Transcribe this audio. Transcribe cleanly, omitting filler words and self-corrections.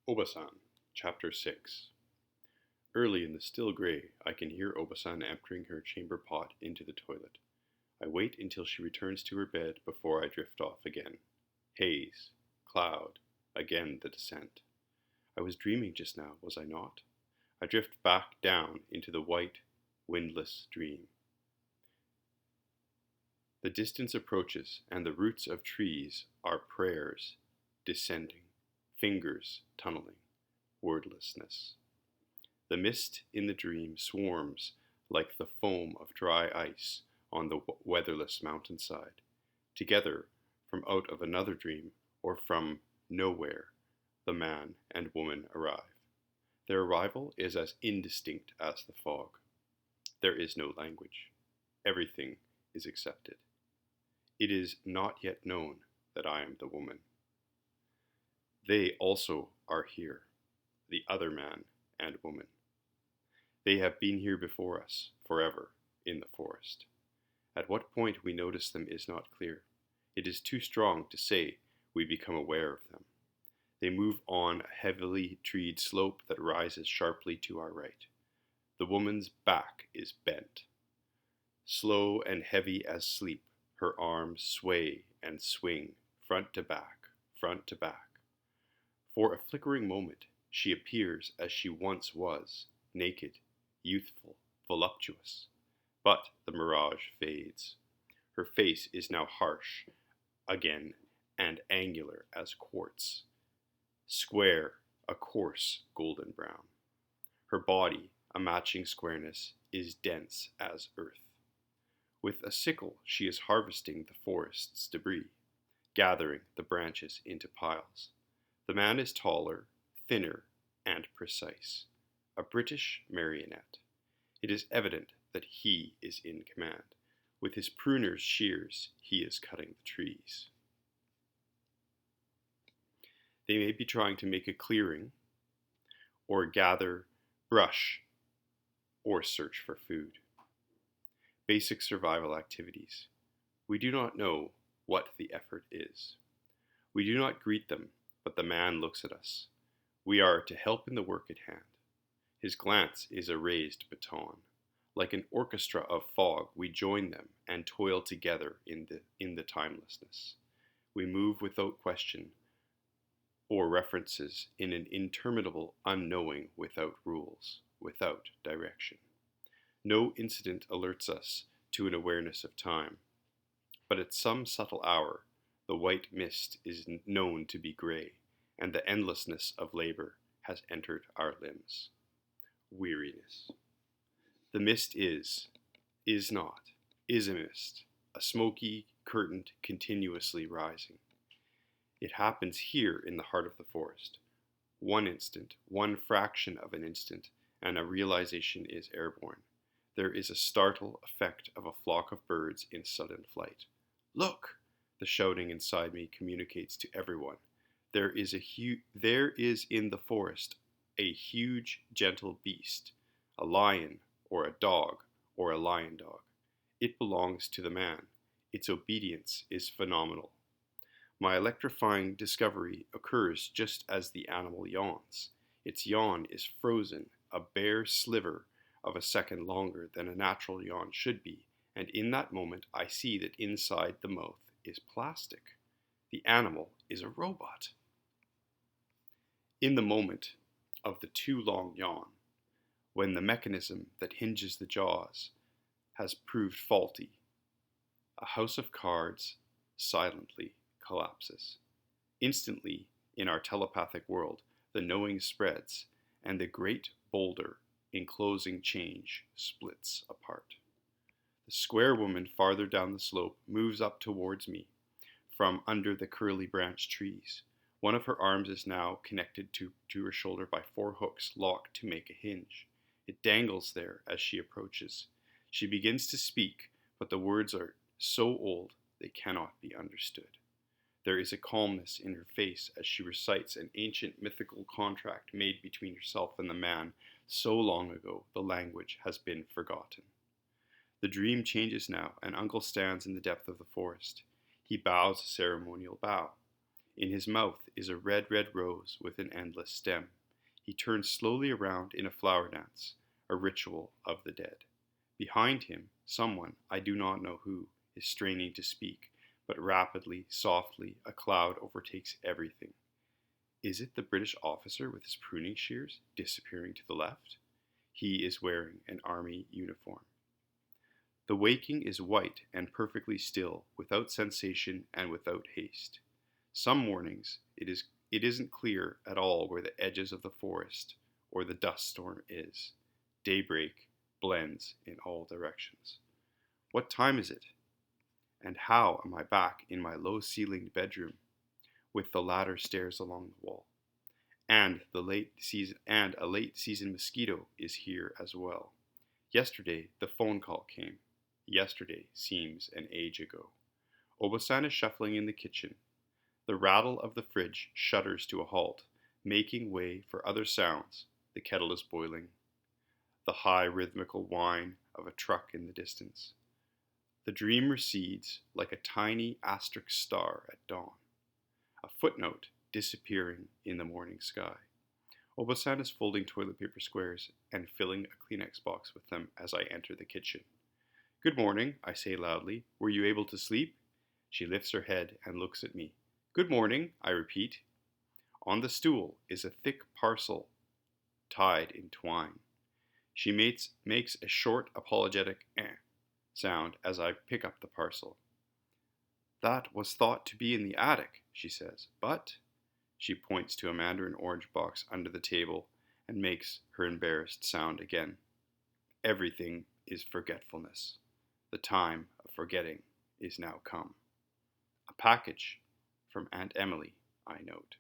Obasan, Chapter 6. Early in the still grey, I can hear Obasan emptying her chamber pot into the toilet. I wait until she returns to her bed before I drift off again. Haze, cloud, again the descent. I was dreaming just now, was I not? I drift back down into the white, windless dream. The distance approaches, and the roots of trees are prayers, descending, fingers tunneling, wordlessness. The mist in the dream swarms like the foam of dry ice on the weatherless mountainside. Together, from out of another dream, or from nowhere, the man and woman arrive. Their arrival is as indistinct as the fog. There is no language. Everything is accepted. It is not yet known that I am the woman. They also are here, the other man and woman. They have been here before us, forever, in the forest. At what point we notice them is not clear. It is too strong to say we become aware of them. They move on a heavily treed slope that rises sharply to our right. The woman's back is bent. Slow and heavy as sleep, her arms sway and swing, front to back, front to back. For a flickering moment, she appears as she once was, naked, youthful, voluptuous. But the mirage fades. Her face is now harsh, again, and angular as quartz. Square, a coarse golden brown. Her body, a matching squareness, is dense as earth. With a sickle, she is harvesting the forest's debris, gathering the branches into piles. The man is taller, thinner, and precise, a British marionette. It is evident that he is in command. With his pruner's shears, he is cutting the trees. They may be trying to make a clearing, or gather brush, or search for food. Basic survival activities. We do not know what the effort is. We do not greet them, but the man looks at us. We are to help in the work at hand. His glance is a raised baton. Like an orchestra of fog, we join them and toil together in the timelessness. We move without question or references in an interminable unknowing without rules, without direction. No incident alerts us to an awareness of time, but at some subtle hour, the white mist is known to be gray, and the endlessness of labor has entered our limbs. Weariness. The mist is not, is a mist, a smoky curtain continuously rising. It happens here in the heart of the forest. One instant, one fraction of an instant, and a realization is airborne. There is a startle effect of a flock of birds in sudden flight. Look! The shouting inside me communicates to everyone. There is in the forest a huge, gentle beast, a lion or a dog or a lion dog. It belongs to the man. Its obedience is phenomenal. My electrifying discovery occurs just as the animal yawns. Its yawn is frozen, a bare sliver of a second longer than a natural yawn should be, and in that moment I see that inside the mouth is plastic. The animal is a robot. In the moment of the too long yawn, when the mechanism that hinges the jaws has proved faulty, a house of cards silently collapses. Instantly, in our telepathic world, the knowing spreads, and the great boulder enclosing change splits apart. The square woman farther down the slope moves up towards me from under the curly branched trees. One of her arms is now connected to her shoulder by 4 hooks locked to make a hinge. It dangles there as she approaches. She begins to speak, but the words are so old they cannot be understood. There is a calmness in her face as she recites an ancient mythical contract made between herself and the man so long ago the language has been forgotten. The dream changes now, and Uncle stands in the depth of the forest. He bows a ceremonial bow. In his mouth is a red, red rose with an endless stem. He turns slowly around in a flower dance, a ritual of the dead. Behind him, someone, I do not know who, is straining to speak, but rapidly, softly, a cloud overtakes everything. Is it the British officer with his pruning shears disappearing to the left? He is wearing an army uniform. The waking is white and perfectly still, without sensation and without haste. Some mornings it isn't clear at all where the edges of the forest or the dust storm is. Daybreak blends in all directions. What time is it? And how am I back in my low-ceilinged bedroom with the ladder stairs along the wall? And a late season mosquito is here as well. Yesterday the phone call came. Yesterday seems an age ago. Obasan is shuffling in the kitchen. The rattle of the fridge shudders to a halt, making way for other sounds. The kettle is boiling. The high rhythmical whine of a truck in the distance. The dream recedes like a tiny asterisk star at dawn, a footnote disappearing in the morning sky. Obasan is folding toilet paper squares and filling a Kleenex box with them as I enter the kitchen. Good morning, I say loudly. Were you able to sleep? She lifts her head and looks at me. Good morning, I repeat. On the stool is a thick parcel tied in twine. She makes a short, apologetic sound as I pick up the parcel. That was thought to be in the attic, she says, but she points to a mandarin orange box under the table and makes her embarrassed sound again. Everything is forgetfulness. The time of forgetting is now come. A package from Aunt Emily, I note.